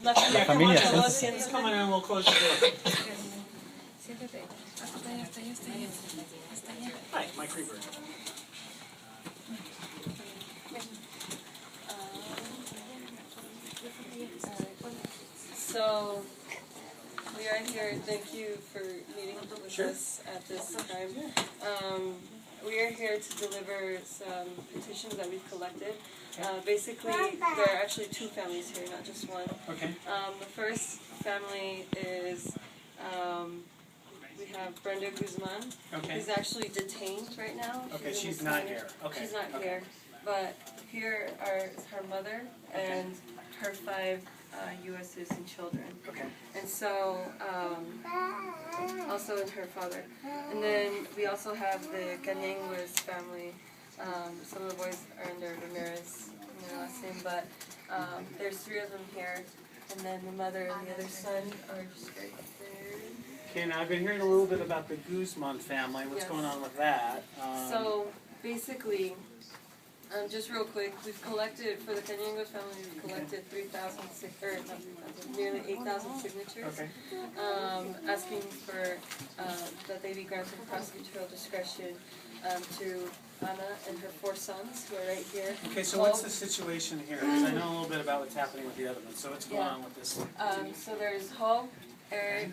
La familia, siéntate. Come on and we'll close the door. Siéntate. Hasta allá, hasta allá, hasta allá. Hasta allá. Hi, my creeper. So, we are here. Thank you for meeting with us at this time. We are here to deliver some petitions that we've collected. Basically, there are actually two families here, not just one. Okay. The first family is, we have Brenda Guzman. Okay. Who's actually detained right now. Okay, she's not here. Okay. She's not here. But here are her mother and her 5 U.S. citizen children. Okay. And so, also and her father. And then we also have the Canenguez family. Some of the boys are under Ramirez in their last name, but there's 3 of them here. And then the mother and the other son are just right there. Okay, now I've been hearing a little bit about the Guzman family. What's going on with that? So, basically, just real quick, we've collected, for the Canenguez family, we've collected nearly 8,000 signatures. Okay. Asking for, that they be granted prosecutorial discretion to Ana and her 4 sons, who are right here. Okay, so what's the situation here? Because I know a little bit about what's happening with the other ones. So what's going on with this? So there's Hope, Eric,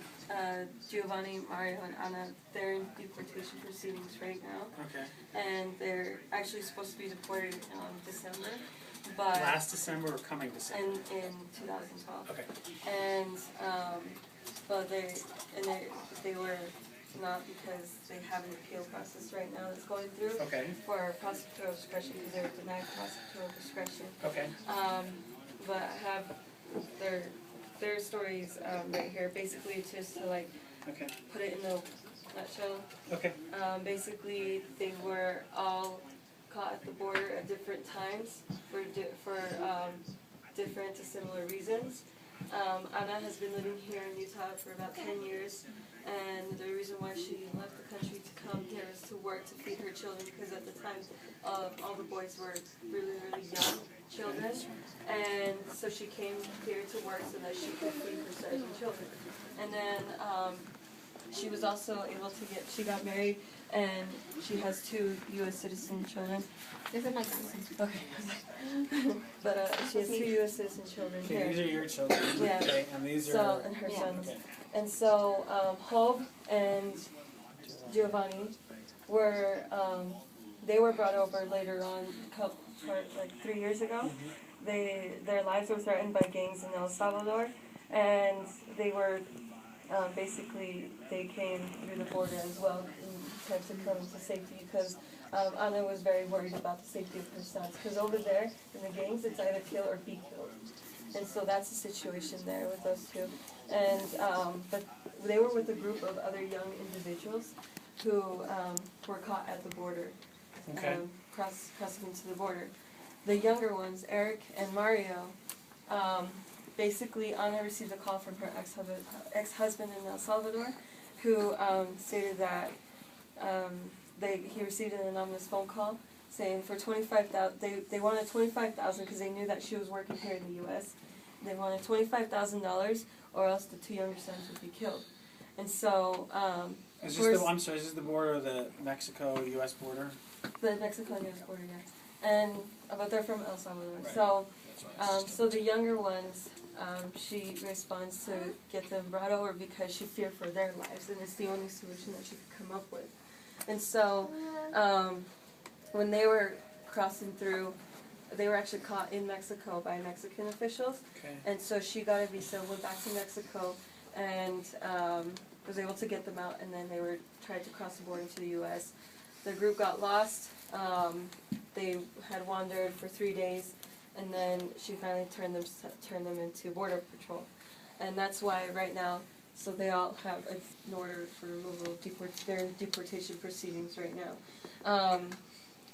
Giovanni, Mario, and Ana. They're in deportation proceedings right now. Okay. And they're actually supposed to be deported in December. But Last December or coming December? in 2012. Okay. And but they were not, because they have an appeal process right now that's going through. Okay. For prosecutorial discretion, because they were denied prosecutorial discretion. Okay. But I have their stories right here. Basically, just to like put it in a nutshell. Okay. Basically, they were all caught at the border at different times for different to similar reasons. Ana has been living here in Utah for about 10 years, and the reason why she left the country to come here is to work to feed her children, because at the time all the boys were really, really young children, and so she came here to work so that she could feed her 7 children. And then she was also able to she got married, and she has 2 U.S. citizen children. These are my cousins. Okay. But she has 2 U.S. citizen children here. These are your children. Yeah. Okay, and these are... So, and her sons. Okay. And so, Hope and Giovanni were, they were brought over later on, like 3 years ago. Their lives were threatened by gangs in El Salvador, and they were, basically, they came through the border as well in attempts to come to safety, because Ana was very worried about the safety of her sons. Because over there, in the gangs, it's either kill or be killed. And so that's the situation there with those 2. And, but they were with a group of other young individuals who were caught at the border, crossing into the border. The younger ones, Eric and Mario, basically Ana received a call from her ex-husband in El Salvador, who stated that he received an anonymous phone call saying for $25,000, they wanted $25,000 because they knew that she was working here in the U.S. They wanted $25,000, or else the 2 younger sons would be killed. And so, I'm sorry, is this the border of the Mexico-U.S. border? The Mexico-U.S. border, yeah. And but they're from El Salvador. Right. So, so the younger ones, she responds to get them brought over because she feared for their lives, and it's the only solution that she could come up with. And so, when they were crossing through, they were actually caught in Mexico by Mexican officials. Okay. And so she got a visa, went back to Mexico, and was able to get them out, and then they tried to cross the border into the U.S. The group got lost. They had wandered for 3 days, and then she finally turned them into Border Patrol. And that's why right now, so they all have an order for removal, they're in deportation proceedings right now.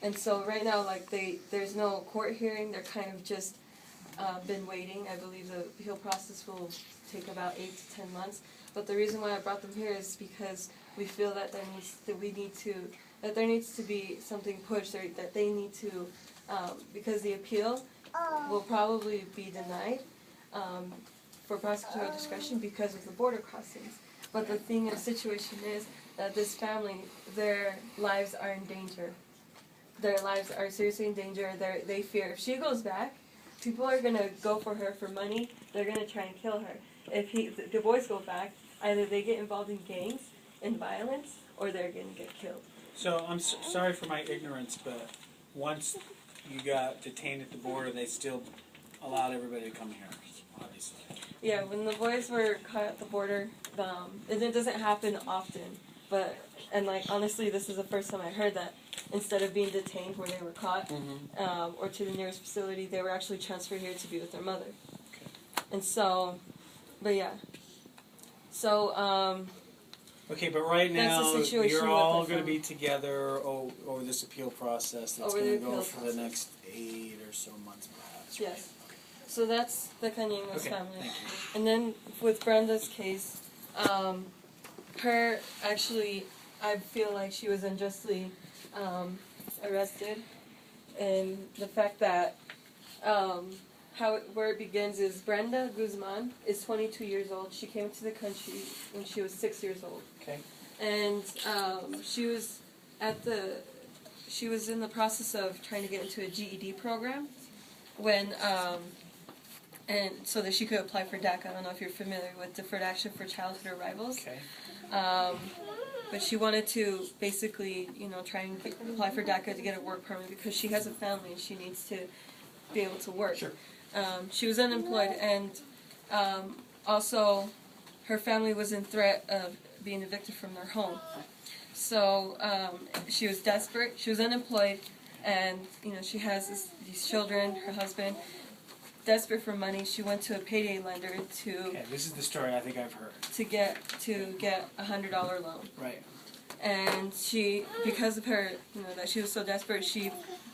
And so right now, like there's no court hearing. They're kind of just been waiting. I believe the appeal process will take about 8 to 10 months. But the reason why I brought them here is because we feel that there needs to be something pushed, or that they need to, because the appeal will probably be denied for prosecutorial discretion because of the border crossings. But the thing and situation is that this family, their lives are in danger. Their lives are seriously in danger. They fear if she goes back, people are going to go for her for money. They're going to try and kill her. If the boys go back, either they get involved in gangs and violence, or they're going to get killed. So I'm sorry for my ignorance, but once you got detained at the border, they still allowed everybody to come here, obviously. Yeah, when the boys were caught at the border, and it doesn't happen often, but, and like, honestly, this is the first time I heard that instead of being detained where they were caught, or to the nearest facility, they were actually transferred here to be with their mother. Okay. And so, but yeah. So, okay, but right now, that's the situation you're with all the going to be family. together over this appeal process that's Over the going to go appeal for the next 8 or so months, perhaps. Right? Yes. So that's the Canenguez Okay, family. thank you. And then with Brenda's case, her actually, I feel like she was unjustly arrested, and the fact that where it begins is Brenda Guzman is 22 years old. She came to the country when she was 6 years old. Okay. And she was in the process of trying to get into a GED program when and so that she could apply for DACA. I don't know if you're familiar with Deferred Action for Childhood Arrivals. Okay. But she wanted to basically, try and apply for DACA to get a work permit because she has a family and she needs to be able to work. Sure. She was unemployed, and also her family was in threat of being evicted from their home. So she was desperate. She was unemployed, and she has these children, her husband. Desperate for money, she went to a payday lender Okay, this is the story I think I've heard. to get $100 loan. Right. And she, because of her, that she was so desperate, she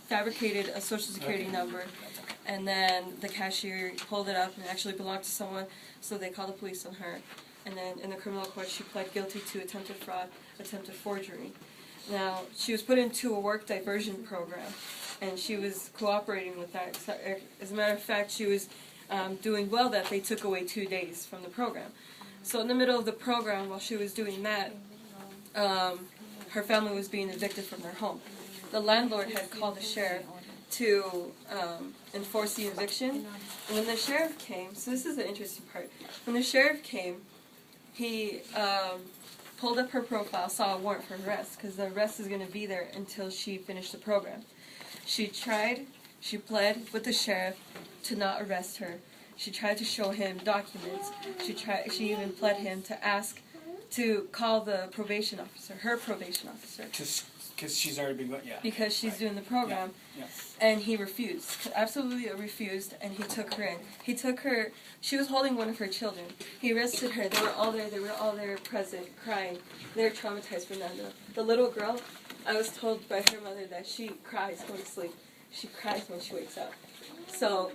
fabricated a social security number, and then the cashier pulled it up and it actually belonged to someone, so they called the police on her. And then in the criminal court, she pled guilty to attempted fraud, attempted forgery. Now, she was put into a work diversion program, and she was cooperating with that. As a matter of fact, she was doing well that they took away 2 days from the program. So in the middle of the program, while she was doing that, her family was being evicted from their home. The landlord had called the sheriff to enforce the eviction. And when the sheriff came, so this is the interesting part. When the sheriff came, he pulled up her profile, saw a warrant for arrest, because the arrest is going to be there until she finished the program. She pled with the sheriff to not arrest her. She tried to show him documents. She even pled him to call the probation officer, her probation officer. Because she's already been going, yeah. Because she's doing the program. Yeah. And he refused, absolutely refused, and he took her in. He took her, she was holding one of her children. He arrested her, they were all there present, crying. They were traumatized, Fernando. The little girl, I was told by her mother that she cries going to sleep. She cries when she wakes up. So,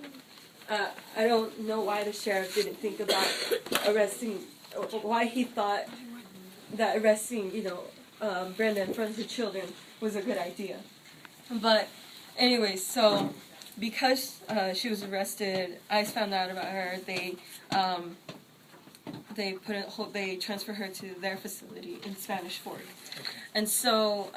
I don't know why the sheriff didn't think about arresting, why he thought that arresting, Brenda in front of her children was a good idea. But anyway, so because she was arrested, ICE found out about her. They transferred her to their facility in Spanish Fork. Okay. And so,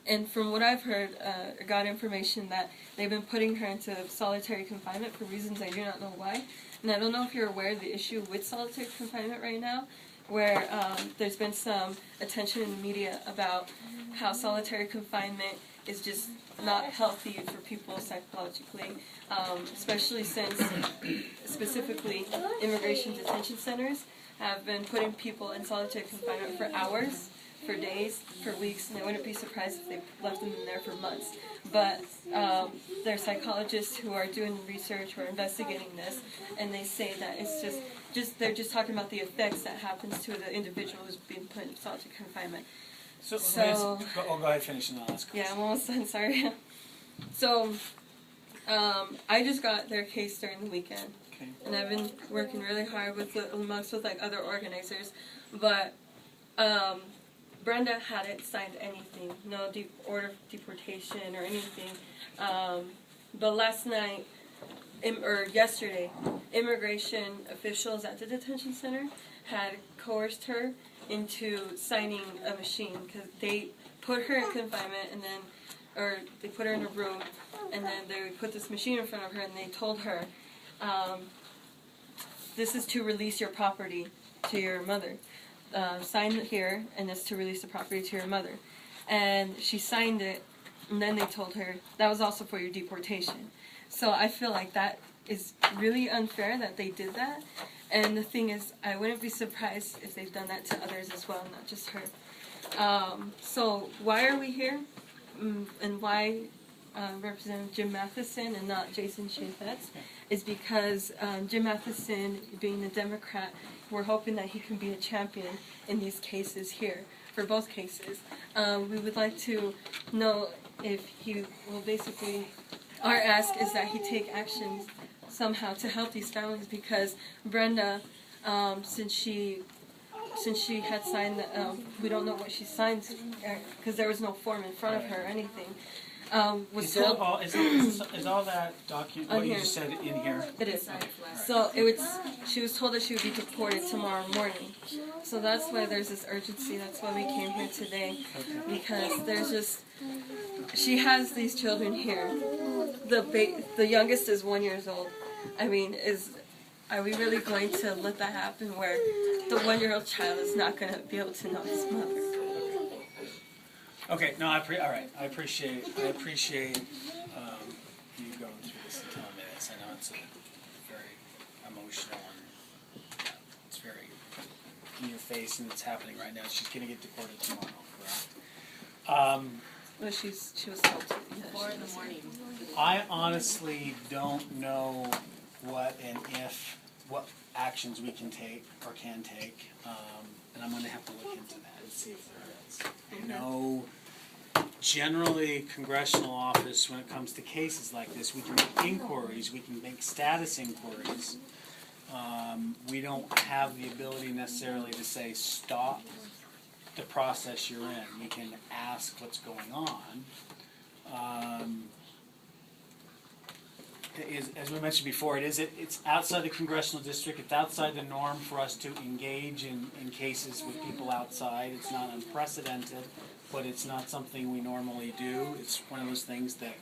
and from what I've heard, I got information that they've been putting her into solitary confinement for reasons I do not know why. And I don't know if you're aware of the issue with solitary confinement right now, where there's been some attention in the media about how solitary confinement is just not healthy for people psychologically, especially since specifically immigration detention centers have been putting people in solitary confinement for hours, for days, for weeks, and I wouldn't be surprised if they left them in there for months. But there are psychologists who are doing research, who are investigating this, and they say that it's just they're just talking about the effects that happens to the individual who's being put in solitary confinement. So go ahead, finish and I'll ask. Yeah, I'm almost done, sorry. So, I just got their case during the weekend, Okay. and I've been working really hard with other organizers, but Brenda hadn't signed anything, no order of deportation or anything. But last night, yesterday, immigration officials at the detention center had coerced her into signing a machine because they put her in confinement and then, or they put her in a room and then they put this machine in front of her and they told her, this is to release your property to your mother. Sign here and it's to release the property to your mother. And she signed it and then they told her that was also for your deportation. So I feel like that is really unfair that they did that. And the thing is, I wouldn't be surprised if they've done that to others as well, not just her. So why are we here? And why Representative Jim Matheson and not Jason Chaffetz is because Jim Matheson, being a Democrat, we're hoping that he can be a champion in these cases here, for both cases. We would like to know if he will basically, our ask is that he take action somehow to help these families because Brenda, since she had signed, we don't know what she signed because there was no form in front of her or anything. Was is told all is all that document what you just said in here? It is. So it was. She was told that she would be deported tomorrow morning. So that's why there's this urgency. That's why we came here today because there's just. She has these children here. The youngest is 1 year old. I mean, are we really going to let that happen where the 1-year-old child is not going to be able to know his mother? Okay, no, all right. I appreciate you going through this in 10 minutes. I know it's very emotional and it's very in your face, and it's happening right now. She's going to get deported tomorrow, correct? Well, she was told to. Yeah, 4 in the morning. I honestly don't know what actions we can take or can take, and I'm going to have to look into that and see if there is. I know generally congressional office, when it comes to cases like this, we can make inquiries, we can make status inquiries. We don't have the ability necessarily to say stop the process you're in. We can ask what's going on. As we mentioned before, it's outside the congressional district. It's outside the norm for us to engage in cases with people outside. It's not unprecedented, but it's not something we normally do. It's one of those things that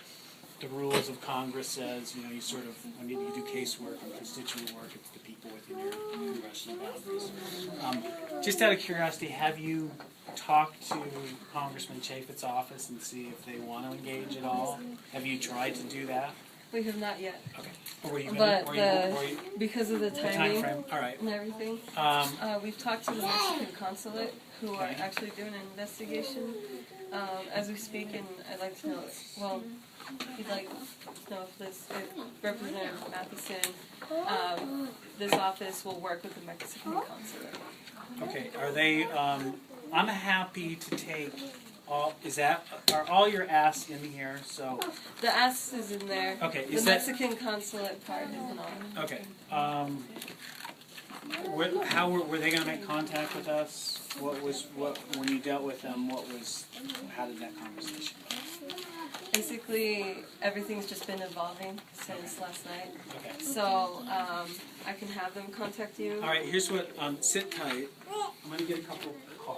the rules of Congress says, you sort of, when you do casework and constituent work, it's the people within your congressional boundaries. Just out of curiosity, have you talked to Congressman Chaffetz's office and see if they want to engage at all? Have you tried to do that? We have not yet. Okay. Or were you But because of the timing frame? All right. and everything, we've talked to the Mexican consulate who are actually doing an investigation as we speak, and I'd like to know, well, he'd like to know if Representative Matheson, this office will work with the Mexican consulate. Okay. Are they, I'm happy to take are all your asks in here? So the asks is in there. Okay. The Mexican consulate part isn't on. Okay. How were they going to make contact with us? When you dealt with them? How did that conversation go? Basically, everything's just been evolving since last night. Okay. So I can have them contact you. All right. Here's what. Sit tight. I'm going to get a couple calls.